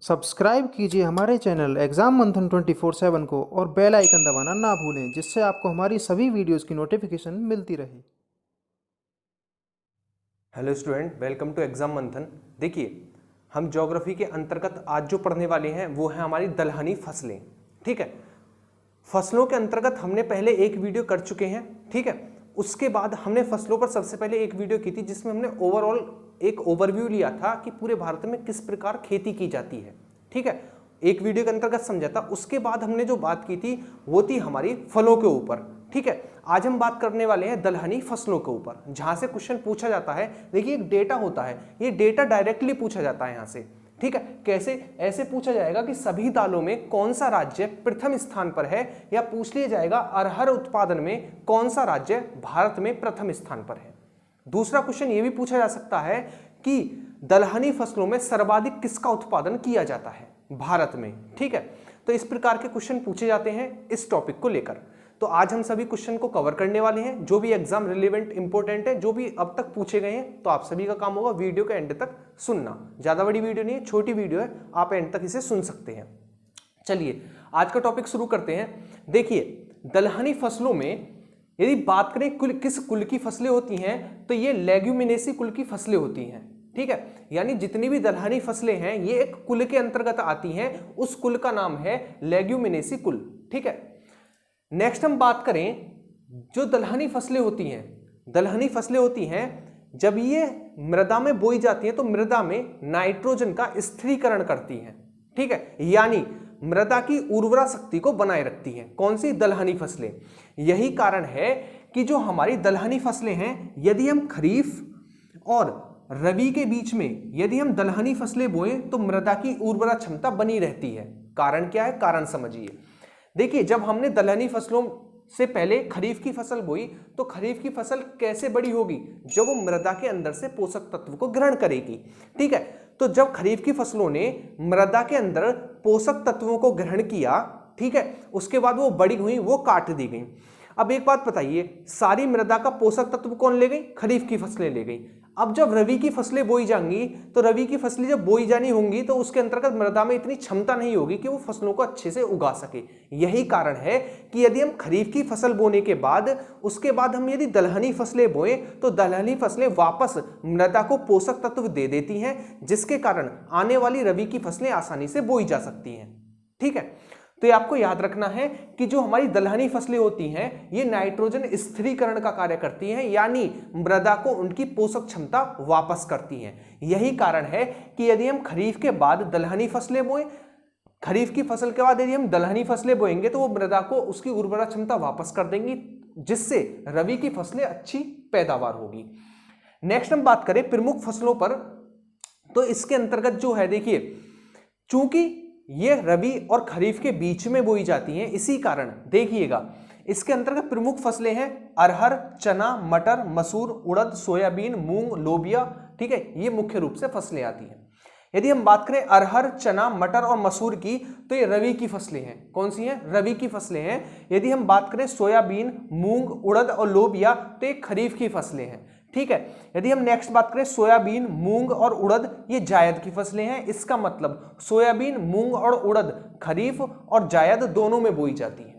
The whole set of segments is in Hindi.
सब्सक्राइब कीजिए हमारे चैनल एग्जाम मंथन 24/7 को और बेल आइकन दबाना ना भूलें, जिससे आपको हमारी सभी वीडियोस की नोटिफिकेशन मिलती रहे। Hello student, welcome to exam Manthan. देखिए, हम ज्योग्राफी के अंतर्गत आज जो पढ़ने वाले हैं वो है हमारी दलहनी फसलें। ठीक है, फसलों के अंतर्गत हमने पहले एक वीडियो कर चुके हैं। ठीक है, उसके बाद हमने फसलों पर सबसे पहले एक वीडियो की थी जिसमें हमने ओवरऑल एक ओवरव्यू लिया था कि पूरे भारत में किस प्रकार खेती की जाती है। ठीक है, एक वीडियो के अंतर्गत समझा था। उसके बाद हमने जो बात की थी वो थी हमारी फलों के ऊपर। ठीक है, आज हम बात करने वाले हैं दलहनी फसलों के ऊपर, जहां से क्वेश्चन पूछा जाता है। देखिए, एक डेटा होता है, ये डेटा डायरेक्टली पूछा जाता है यहां से। ठीक है, कैसे? ऐसे पूछा जाएगा कि सभी दालों में कौन सा राज्य प्रथम स्थान पर है, या पूछ लिया जाएगा अरहर उत्पादन में कौन सा राज्य भारत में प्रथम स्थान पर है। दूसरा क्वेश्चन ये भी पूछा जा सकता है कि दलहनी फसलों में सर्वाधिक किसका उत्पादन किया जाता है भारत में। ठीक है, तो इस प्रकार के क्वेश्चन पूछे जाते हैं इस टॉपिक को लेकर। तो आज हम सभी क्वेश्चन को कवर करने वाले हैं, जो भी एग्जाम रिलेवेंट इंपॉर्टेंट है, जो भी अब तक पूछे गए हैं। तो आप सभी का काम होगा वीडियो के एंड तक सुनना। ज्यादा बड़ी वीडियो नहीं है, छोटी वीडियो है, आप एंड तक इसे सुन सकते हैं। चलिए आज का टॉपिक शुरू करते हैं। देखिए, दलहनी फसलों में यदि बात करें किस कुल की फसलें होती हैं, तो ये लेग्यूमिनेसी कुल की फसलें होती हैं। ठीक है, यानी जितनी भी दलहनी फसलें हैं ये एक कुल के अंतर्गत आती हैं, उस कुल का नाम है लेग्यूमिनेसी कुल। ठीक है, नेक्स्ट हम बात करें जो दलहनी फसलें होती हैं। दलहनी फसलें होती हैं जब ये मृदा में बोई जाती हैं तो मृदा में नाइट्रोजन का स्थिरीकरण करती हैं। ठीक है, यानी मृदा की उर्वरा शक्ति को बनाए रखती हैं। कौन सी? दलहनी फसलें। यही कारण है कि जो हमारी दलहनी फसलें हैं, यदि हम खरीफ और रबी के बीच में यदि हम दलहनी फसलें बोएं तो मृदा की उर्वरा क्षमता बनी रहती है। कारण क्या है? कारण समझिए। देखिए, जब हमने दलहनी फसलों से पहले खरीफ की फसल बोई तो खरीफ की फसल कैसे बड़ी होगी? जब वो मृदा के अंदर से पोषक तत्व को ग्रहण करेगी। ठीक है, तो जब खरीफ की फसलों ने मृदा के अंदर पोषक तत्वों को ग्रहण किया, ठीक है, उसके बाद वो बड़ी हुई, वो काट दी गई। अब एक बात बताइए, सारी मृदा का पोषक तत्व कौन ले गई? खरीफ की फसलें ले गई। अब जब रबी की फसलें बोई जाएंगी तो रबी की फसलें जब बोई जानी होंगी तो उसके अंतर्गत मृदा में इतनी क्षमता नहीं होगी कि वो फसलों को अच्छे से उगा सके। यही कारण है कि यदि हम खरीफ की फसल बोने के बाद उसके बाद हम यदि दलहनी फसलें बोए तो दलहनी फसलें वापस मृदा को पोषक तत्व दे देती हैं, जिसके कारण आने वाली रबी की फसलें आसानी से बोई जा सकती हैं। ठीक है, तो ये आपको याद रखना है कि जो हमारी दलहनी फसलें होती हैं ये नाइट्रोजन स्थिरीकरण का कार्य करती हैं, यानी मृदा को उनकी पोषक क्षमता वापस करती हैं। यही कारण है कि यदि हम खरीफ के बाद दलहनी फसलें बोएं, खरीफ की फसल के बाद यदि हम दलहनी फसलें बोएंगे तो वो मृदा को उसकी उर्वरा क्षमता वापस कर देंगी, जिससे रबी की फसलें अच्छी पैदावार होगी। नेक्स्ट हम बात करें प्रमुख फसलों पर, तो इसके अंतर्गत जो है, देखिए, चूंकि ये रबी और खरीफ के बीच में बोई जाती हैं, इसी कारण देखिएगा इसके अंतर्गत प्रमुख फसलें हैं अरहर, चना, मटर, मसूर, उड़द, सोयाबीन, मूंग, लोबिया। ठीक है, ये मुख्य रूप से फसलें आती हैं। यदि हम बात करें अरहर, चना, मटर और मसूर की, तो ये रबी की फसलें हैं। कौन सी हैं? रबी की फसलें हैं। यदि हम बात करें सोयाबीन, मूंग, उड़द और लोबिया, तो ये खरीफ की फसलें हैं। ठीक है, यदि हम नेक्स्ट बात करें सोयाबीन, मूंग और उड़द, ये जायद की फसलें हैं। इसका मतलब सोयाबीन, मूंग और उड़द खरीफ और जायद दोनों में बोई जाती हैं।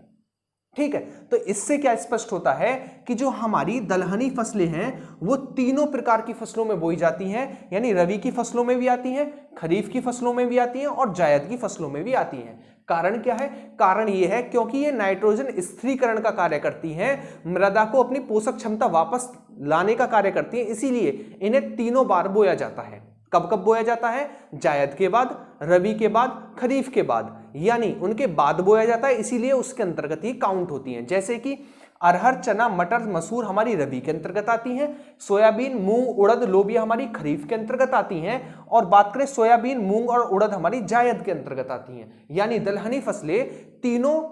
ठीक है, तो इससे क्या स्पष्ट होता है कि जो हमारी दलहनी फसलें हैं वो तीनों प्रकार की फसलों में बोई जाती हैं, यानी रबी की फसलों में भी आती हैं, खरीफ की फसलों में भी आती हैं और जायद की फसलों में भी आती हैं। कारण क्या है? कारण ये है क्योंकि ये नाइट्रोजन स्थिरीकरण का कार्य करती हैं, मृदा को अपनी पोषक क्षमता वापस लाने का कार्य करती हैं, इसीलिए इन्हें तीनों बार बोया जाता है। कब कब बोया जाता है? जायद के बाद, रबी के बाद, खरीफ के बाद, यानी उनके बाद बोया जाता है, इसीलिए उसके अंतर्गत ही काउंट होती हैं। जैसे कि अरहर, चना, मटर, मसूर हमारी रबी के अंतर्गत आती हैं, सोयाबीन, मूंग, उड़द, लोबिया हमारी खरीफ के अंतर्गत आती हैं, और बात करें सोयाबीन, मूंग और उड़द हमारी जायद के अंतर्गत आती हैं। यानी दलहनी फसलें तीनों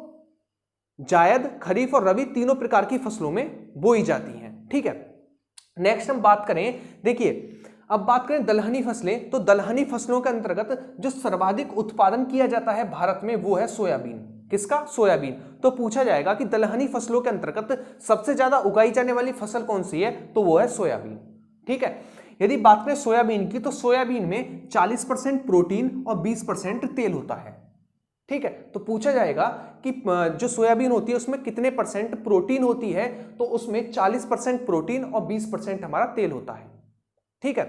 जायद, खरीफ और रबी तीनों प्रकार की फसलों में बोई जाती हैं। ठीक है, नेक्स्ट हम बात करें, देखिए, अब बात करें दलहनी फसलें, तो दलहनी फसलों के अंतर्गत जो सर्वाधिक उत्पादन किया जाता है भारत में वो है सोयाबीन। किसका? सोयाबीन। तो पूछा जाएगा कि दलहनी फसलों के अंतर्गत सबसे ज्यादा उगाई जाने वाली फसल कौन सी है, तो वो है सोयाबीन। ठीक है, यदि बात करें सोयाबीन की, तो सोयाबीन में 40% प्रोटीन और 20% तेल होता है। ठीक है, तो पूछा जाएगा कि जो सोयाबीन होती है उसमें कितने परसेंट प्रोटीन होती है, तो उसमें 40% प्रोटीन और 20% हमारा तेल होता है। ठीक है,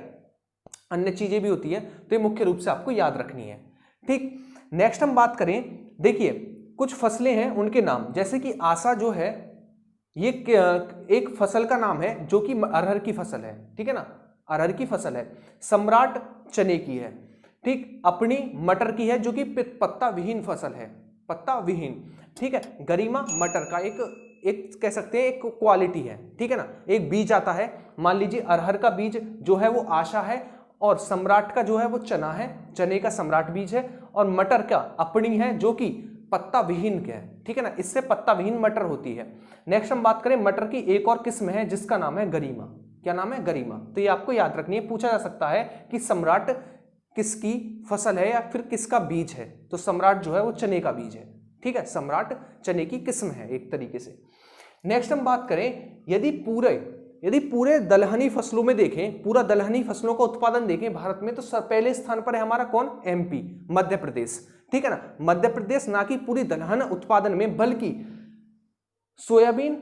अन्य चीजें भी होती है, तो ये मुख्य रूप से आपको याद रखनी है। ठीक, नेक्स्ट हम बात करें, देखिए कुछ फसलें हैं उनके नाम, जैसे कि आसा जो है ये एक फसल का नाम है जो कि अरहर की फसल है। ठीक है ना, अरहर की फसल है। सम्राट चने की है। ठीक, अपनी मटर की है जो कि पत्ता विहीन फसल है, पत्ता विहीन। ठीक है, गरिमा मटर का एक कह सकते हैं एक क्वालिटी है। ठीक है ना, एक बीज आता है, मान लीजिए अरहर का बीज जो है वो आशा है, और सम्राट का जो है वो चना है, चने का सम्राट बीज है, और मटर का अपनी है जो कि पत्ता विहीन के है। ठीक है ना, इससे पत्ता विहीन मटर होती है। नेक्स्ट हम बात करें, मटर की एक और किस्म है जिसका नाम है गरिमा। क्या नाम है? गरिमा। तो ये आपको याद रखनी है, पूछा जा सकता है कि सम्राट किसकी फसल है या फिर किसका बीज है, तो सम्राट जो है वो चने का बीज है। ठीक है, सम्राट चने की किस्म है एक तरीके से। नेक्स्ट हम बात करें, यदि पूरे दलहनी फसलों में देखें, पूरा दलहनी फसलों का उत्पादन देखें भारत में, तो पहले स्थान पर है हमारा कौन? एमपी, मध्य प्रदेश। ठीक है ना, मध्य प्रदेश ना कि पूरी दलहन उत्पादन में बल्कि सोयाबीन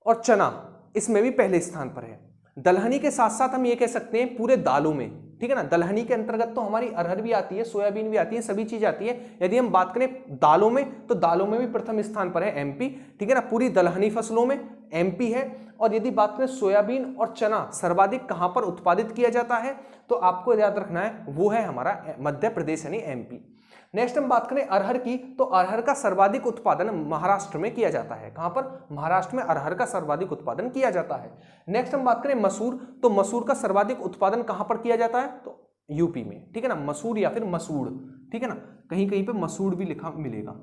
और चना इसमें भी पहले स्थान पर है। दलहनी के साथ साथ हम ये कह सकते हैं पूरे दालों में। ठीक है ना, दलहनी के अंतर्गत तो हमारी अरहर भी आती है, सोयाबीन भी आती है, सभी चीज आती है। यदि हम बात करें दालों में, तो दालों में भी प्रथम स्थान पर है एमपी। ठीक है ना, पूरी दलहनी फसलों में एमपी है। और यदि बात करें सोयाबीन और चना सर्वाधिक कहां पर उत्पादित किया जाता है, तो आपको याद रखना है वो है हमारा मध्य प्रदेश यानी एमपी। नेक्स्ट हम बात करें अरहर की, तो अरहर का सर्वाधिक उत्पादन महाराष्ट्र में किया जाता है। कहां पर? महाराष्ट्र में अरहर का सर्वाधिक उत्पादन किया जाता है। नेक्स्ट हम बात करें मसूर, तो मसूर का सर्वाधिक उत्पादन कहां पर किया जाता है? तो यूपी में। ठीक है ना, मसूर या फिर मसूड़। ठीक है ना, कहीं कहीं पे मसूड़ भी लिखा मिलेगा,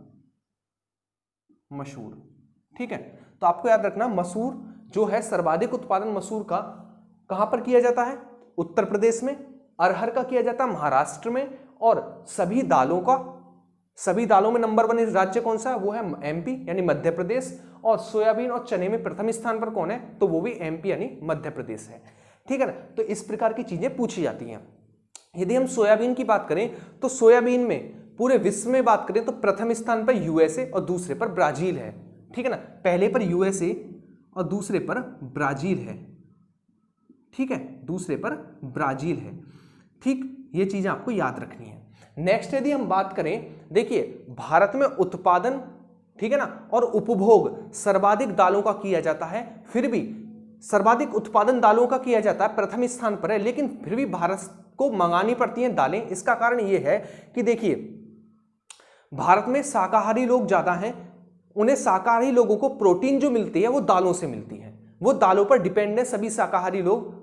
मसूर। ठीक है, तो आपको याद रखना मसूर जो है सर्वाधिक उत्पादन मसूर का कहां पर किया जाता है? उत्तर प्रदेश में। अरहर का किया जाता है महाराष्ट्र में। और सभी दालों में नंबर 1 राज्य कौन सा है? वो है एमपी यानी मध्य प्रदेश। और सोयाबीन और चने में प्रथम स्थान पर कौन है? तो वो भी एमपी यानी मध्य प्रदेश है। ठीक है ना, तो इस प्रकार की चीजें पूछी जाती हैं। यदि हम सोयाबीन की बात करें, तो सोयाबीन में पूरे विश्व में बात करें तो प्रथम स्थान पर यूएसए और दूसरे पर ब्राजील है। ठीक है ना, पहले पर यूएसए और दूसरे पर ब्राजील है। ठीक है, दूसरे पर ब्राजील है। ठीक, ये चीजें आपको याद रखनी है। नेक्स्ट यदि हम बात करें, देखिए भारत में उत्पादन, ठीक है ना, और उपभोग सर्वाधिक दालों का किया जाता है। फिर भी सर्वाधिक उत्पादन दालों का किया जाता है, प्रथम स्थान पर है, लेकिन फिर भी भारत को मंगानी पड़ती हैं दालें। इसका कारण यह है कि देखिए भारत में शाकाहारी लोग ज्यादा हैं, उन्हें शाकाहारी लोगों को प्रोटीन जो मिलती है वो दालों से मिलती है, वो दालों पर डिपेंड है सभी शाकाहारी लोग।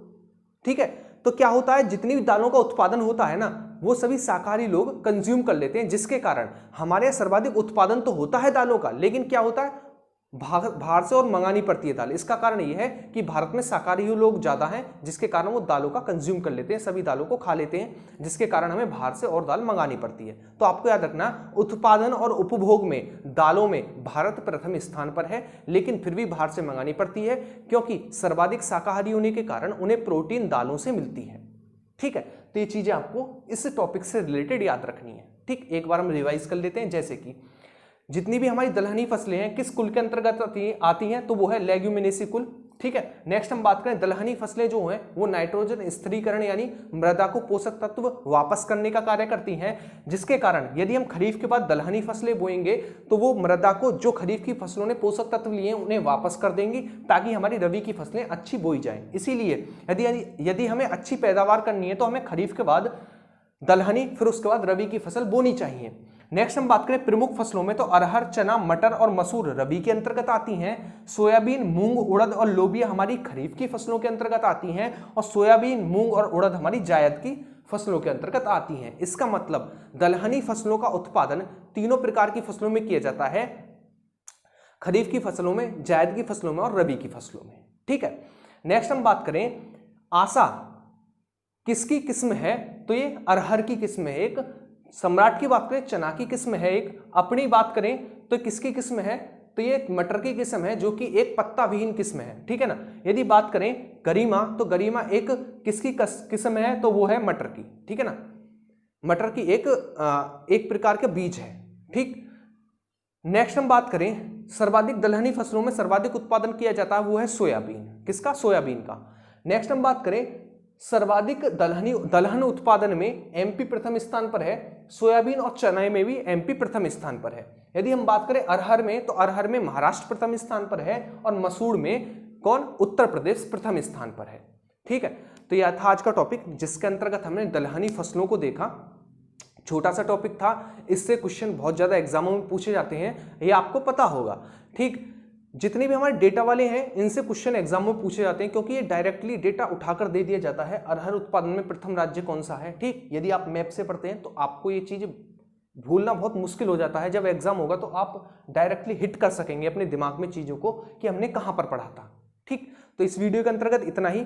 ठीक है, तो क्या होता है, जितनी भी दालों का उत्पादन होता है ना, वो सभी शाकाहारी लोग कंज्यूम कर लेते हैं, जिसके कारण हमारे यहाँ सर्वाधिक उत्पादन तो होता है दालों का, लेकिन क्या होता है, बाहर से और मंगानी पड़ती है दाल। इसका कारण यह है कि भारत में शाकाहारी लोग ज्यादा हैं, जिसके कारण वो दालों का कंज्यूम कर लेते हैं, सभी दालों को खा लेते हैं, जिसके कारण हमें बाहर से और दाल मंगानी पड़ती है। तो आपको याद रखना, उत्पादन और उपभोग में दालों में भारत प्रथम स्थान पर है, लेकिन फिर भी बाहर से मंगानी पड़ती है, क्योंकि सर्वाधिक शाकाहारी होने के कारण उन्हें प्रोटीन दालों से मिलती है। ठीक है, तो ये चीजें आपको इस टॉपिक से रिलेटेड याद रखनी है। ठीक, एक बार हम रिवाइज कर लेते हैं। जैसे कि जितनी भी हमारी दलहनी फसलें हैं किस कुल के अंतर्गत आती हैं, तो वो है लेग्यूमिनेसी कुल। ठीक है, नेक्स्ट हम बात करें, दलहनी फसलें जो हैं वो नाइट्रोजन स्थिरीकरण यानी मृदा को पोषक तत्व वापस करने का कार्य करती हैं, जिसके कारण यदि हम खरीफ के बाद दलहनी फसलें बोएंगे तो वो मृदा को जो खरीफ की फसलों ने पोषक तत्व लिए हैं उन्हें वापस कर देंगी, ताकि हमारी रबी की फसलें अच्छी बोई जाएं। इसीलिए यदि हमें अच्छी पैदावार करनी है तो हमें खरीफ के बाद दलहनी, फिर उसके बाद रबी की फसल बोनी चाहिए। नेक्स्ट हम बात करें प्रमुख फसलों में, तो अरहर, चना, मटर और मसूर रबी के अंतर्गत आती हैं। सोयाबीन, मूंग, उड़द और लोबिया हमारी खरीफ की फसलों के अंतर्गत आती हैं, और सोयाबीन, मूंग और उड़द हमारी जायद की फसलों के अंतर्गत आती हैं। इसका मतलब दलहनी फसलों का उत्पादन तीनों प्रकार की फसलों में किया जाता है, खरीफ की फसलों में, जायद की फसलों में और रबी की फसलों में। ठीक है, नेक्स्ट हम बात करें, आशा किसकी किस्म है, तो ये अरहर की किस्म है एक। सम्राट की बात करें, चना की किस्म है एक। अपनी बात करें तो किसकी किस्म है, तो ये मटर की किस्म है जो कि एक पत्ता विहीन किस्म है, ठीक है ना। यदि बात करें गरिमा, तो गरिमा एक किसकी किस्म है, तो वो है मटर की, ठीक है ना। मटर की एक प्रकार का बीज है, ठीक। नेक्स्ट हम बात करें सर्वाधिक दलहनी फसलों में सर्वाधिक उत्पादन किया जाता है, वो है सोयाबीन। किसका? सोयाबीन का। नेक्स्ट हम बात करें सर्वाधिक दलहन उत्पादन में एमपी प्रथम स्थान पर है, सोयाबीन और चना में भी एमपी प्रथम स्थान पर है। यदि हम बात करें अरहर में, तो अरहर में महाराष्ट्र प्रथम स्थान पर है और मसूर में कौन? उत्तर प्रदेश प्रथम स्थान पर है, ठीक है। तो यह था आज का टॉपिक, जिसके अंतर्गत हमने दलहनी फसलों को देखा। छोटा सा टॉपिक था, इससे क्वेश्चन बहुत ज्यादा एग्जामों में पूछे जाते हैं, ये आपको पता होगा, ठीक। जितने भी हमारे डेटा वाले हैं इनसे क्वेश्चन एग्जाम में पूछे जाते हैं, क्योंकि ये डायरेक्टली डेटा उठाकर दे दिया जाता है। अरहर उत्पादन में प्रथम राज्य कौन सा है, ठीक। यदि आप मैप से पढ़ते हैं तो आपको ये चीज भूलना बहुत मुश्किल हो जाता है। जब एग्जाम होगा तो आप डायरेक्टली हिट कर सकेंगे अपने दिमाग में चीजों को कि हमने कहां पर पढ़ा था, ठीक। तो इस वीडियो के अंतर्गत इतना ही,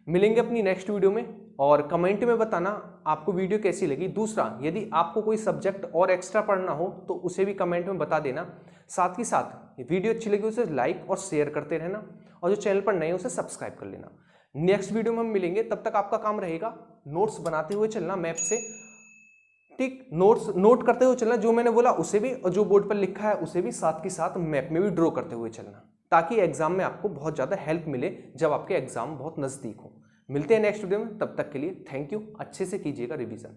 मिलेंगे अपनी नेक्स्ट वीडियो में, और कमेंट में बताना आपको वीडियो कैसी लगी। दूसरा, यदि आपको कोई सब्जेक्ट और एक्स्ट्रा पढ़ना हो तो उसे भी कमेंट में बता देना। साथ ही साथ वीडियो अच्छी लगी उसे लाइक और शेयर करते रहना, और जो चैनल पर नए उसे सब्सक्राइब कर लेना। नेक्स्ट वीडियो में हम मिलेंगे, तब तक आपका काम रहेगा नोट्स बनाते हुए चलना मैप से, ठीक। नोट्स नोट करते हुए चलना, जो मैंने बोला उसे भी, और जो बोर्ड पर लिखा है उसे भी साथ के साथ मैप में भी ड्रॉ करते हुए चलना, ताकि एग्जाम में आपको बहुत ज़्यादा हेल्प मिले जब आपके एग्जाम बहुत नज़दीक हो। मिलते हैं नेक्स्ट वीडियो में, तब तक के लिए थैंक यू। अच्छे से कीजिएगा रिवीजन।